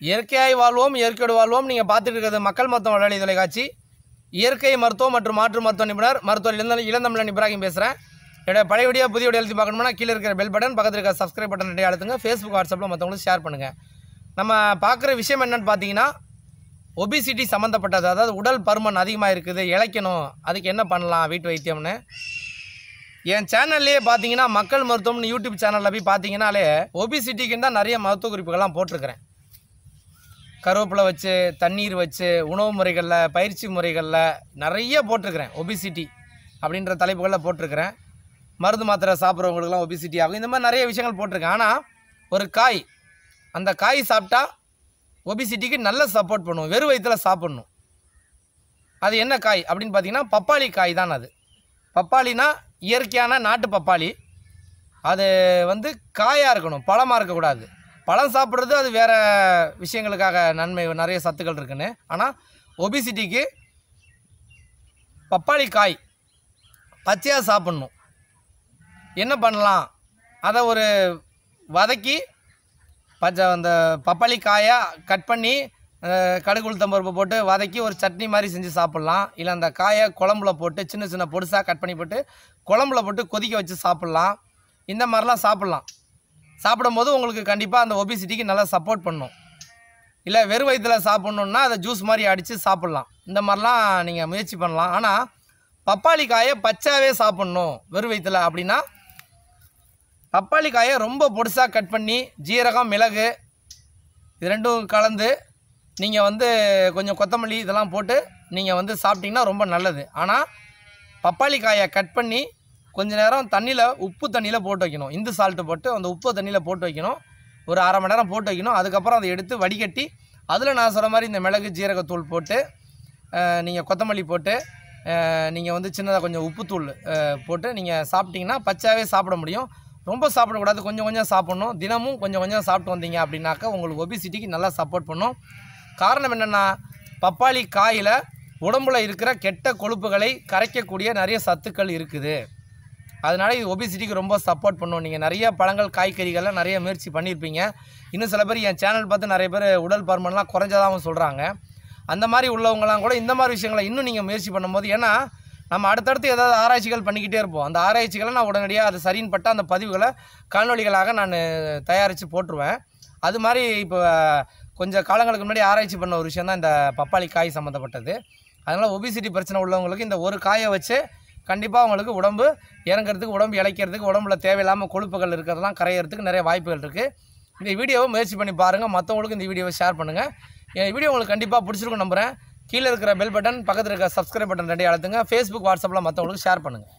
இயற்கையாய் வாழ்வோம், இயற்கையோடு வாழ்வோம். நீங்கள் பார்த்துட்டு இருக்கிறது மக்கள் மருத்துவம் வலையொலி தொலைக்காட்சி. இயற்கை மருத்துவம் மற்றும் மாற்று மருத்துவ நிபுணர் மருத்துவர் இளந்தமிழன் இப்ராஹிம் பேசுகிறேன். என்னோட பழைய வீடியோ புதிய வீடியோ எழுதி பார்க்கணும்னா கீழே இருக்கிற பெல் பட்டன், பக்கத்தில் இருக்கிற சப்ஸ்கிரைப் பட்டன் ரெண்டையும் அழுத்துங்க. ஃபேஸ்புக், வாட்ஸ்அப்பில் மற்றவங்களுக்கு ஷேர் பண்ணுங்கள். நம்ம பார்க்குற விஷயம் என்னென்னு பார்த்தீங்கன்னா, ஒபிசிட்டி சம்மந்தப்பட்டது. அதாவது உடல் பருமன் அதிகமாக இருக்குது, இளைக்கணும், அதுக்கு என்ன பண்ணலாம் வீட்டு வைத்தியம்னு. என் சேனல்லையே பார்த்தீங்கன்னா மக்கள் மருத்துவம்னு யூடியூப் சேனலில் போய் பார்த்தீங்கன்னாலே ஒபிசிட்டிக்குன்னு தான் நிறைய மருத்துவ குறிப்புகள்லாம் போட்டிருக்கிறேன். கருவேப்பிலை வச்சு, தண்ணீர் வச்சு, உணவு முறைகளில், பயிற்சி முறைகளில் நிறைய போட்டிருக்கிறேன். ஒபிசிட்டி அப்படின்ற தலைப்புகளில் போட்டிருக்கிறேன். மருந்து மாத்திரை சாப்பிட்றவங்களுக்குலாம் ஒபிசிட்டி ஆகும், இந்த மாதிரி நிறைய விஷயங்கள் போட்டிருக்கேன். ஆனால் ஒரு காய், அந்த காய் சாப்பிட்டா ஒபிசிட்டிக்கு நல்ல சப்போர்ட் பண்ணும். வெறும் வயிற்றில் சாப்பிட்ணும். அது என்ன காய் அப்படின்னு பார்த்தீங்கன்னா பப்பாளி காய் தான். அது பப்பாளினா இயற்கையான நாட்டு பப்பாளி. அது காயாக இருக்கணும், பழமாக இருக்கக்கூடாது. பழம் சாப்பிட்றது அது வேறு விஷயங்களுக்காக நன்மை, நிறைய சத்துக்கள் இருக்குன்னு. ஆனால் ஒபிசிட்டிக்கு பப்பாளி காய் பச்சையாக சாப்பிட்ணும். என்ன பண்ணலாம், அதை ஒரு வதக்கி அந்த பப்பாளி காயை கட் பண்ணி கடுகு உளுத்தம் பருப்பு போட்டு வதக்கி ஒரு சட்னி மாதிரி செஞ்சு சாப்பிட்லாம். இல்லை அந்த காயை குழம்புல போட்டு சின்ன சின்ன பொடிசாக கட் பண்ணி போட்டு குழம்புல போட்டு கொதிக்க வச்சு சாப்பிட்லாம். இந்த மாதிரிலாம் சாப்பிட்லாம். சாப்பிடும்போது உங்களுக்கு கண்டிப்பாக அந்த ஒபிசிட்டிக்கு நல்லா சப்போர்ட் பண்ணும். இல்லை வெறும் வயிற்றில் சாப்பிட்ணுன்னா அதை ஜூஸ் மாதிரி அடித்து சாப்பிட்லாம். இந்த மாதிரிலாம் நீங்கள் முயற்சி பண்ணலாம். ஆனால் பப்பாளி காயை பச்சாவே சாப்பிட்ணும் வெறும் வயிற்றில் அப்படின்னா, பப்பாளி காயை ரொம்ப பொடிசாக கட் பண்ணி ஜீரகம், மிளகு இது ரெண்டும் கலந்து நீங்கள் கொஞ்சம் கொத்தமல்லி இதெல்லாம் போட்டு நீங்கள் சாப்பிட்டிங்கன்னா ரொம்ப நல்லது. ஆனால் பப்பாளி காயை கட் பண்ணி கொஞ்ச நேரம் தண்ணியில், உப்பு தண்ணியில் போட்டு வைக்கணும். இந்து சால்ட்டு போட்டு அந்த உப்பு தண்ணியில் போட்டு வைக்கணும். ஒரு அரை மணி நேரம் போட்டு வைக்கணும். அதுக்கப்புறம் அதை எடுத்து வடிகட்டி அதில் நான் சொல்கிற மாதிரி இந்த மிளகு, ஜீரகத்தூள் போட்டு, நீங்கள் கொத்தமல்லி போட்டு, நீங்கள் சின்னதாக கொஞ்சம் உப்புத்தூள் போட்டு நீங்கள் சாப்பிட்டிங்கன்னா பச்சாவே சாப்பிட முடியும். ரொம்ப சாப்பிடக்கூடாது, கொஞ்சம் கொஞ்சம் சாப்பிட்ணும். தினமும் கொஞ்சம் கொஞ்சம் சாப்பிட்டு வந்தீங்க அப்படின்னாக்கா உங்களுக்கு ஒபிசிட்டிக்கு நல்லா சப்போர்ட் பண்ணும். காரணம் என்னென்னா, பப்பாளி காயில் உடம்புல இருக்கிற கெட்ட கொழுப்புகளை கரைக்கக்கூடிய நிறைய சத்துக்கள் இருக்குது. அதனால் இது ஒபிசிட்டிக்கு ரொம்ப சப்போர்ட் பண்ணும். நீங்கள் நிறைய பழங்கள், காய்கறிகள்லாம் நிறைய முயற்சி பண்ணியிருப்பீங்க. இன்னும் சில பேர் என் சேனல் பார்த்து நிறைய பேர் உடல் பருமன்லாம் குறைஞ்சதாகவும் சொல்கிறாங்க. அந்த மாதிரி உள்ளவங்களாம் கூட இந்த மாதிரி விஷயங்களை இன்னும் நீங்கள் முயற்சி பண்ணும்போது, ஏன்னா நம்ம அடுத்தடுத்து ஏதாவது ஆராய்ச்சிகள் பண்ணிக்கிட்டே இருப்போம். அந்த ஆராய்ச்சிகளை நான் உடனடியாக அது சரின்னு பட்டால் அந்த பதிவுகளை காணொலிகளாக நான் தயாரித்து போட்டுருவேன். அது மாதிரி இப்போ கொஞ்சம் காலங்களுக்கு முன்னாடி ஆராய்ச்சி பண்ண ஒரு விஷயம் தான் இந்த பப்பாளி காய் சம்மந்தப்பட்டது. அதனால் ஒபிசிட்டி பிரச்சனை உள்ளவங்களுக்கு இந்த ஒரு காயை வச்சு கண்டிப்பாக உங்களுக்கு உடம்பு இறங்கிறதுக்கு, உடம்பு இளைக்கிறதுக்கு, உடம்புல தேவையில்லாமல் கொழுப்புகள் இருக்கிறதெல்லாம் கரையிறதுக்கு நிறைய வாய்ப்புகள் இருக்குது. இந்த வீடியோவை முயற்சி பண்ணி பாருங்கள். மற்றவங்களுக்கு இந்த வீடியோவை ஷேர் பண்ணுங்கள். என் வீடியோ உங்களுக்கு கண்டிப்பாக பிடிச்சிருக்கும் நம்புகிறேன். கீழே இருக்கிற பெல் பட்டன், பக்கத்தில் இருக்கிற சப்ஸ்கிரைப் பட்டன் ரெண்டையும் அழுத்துங்க. ஃபேஸ்புக், வாட்ஸ்அப்பில் மற்றவங்களுக்கு ஷேர் பண்ணுங்கள்.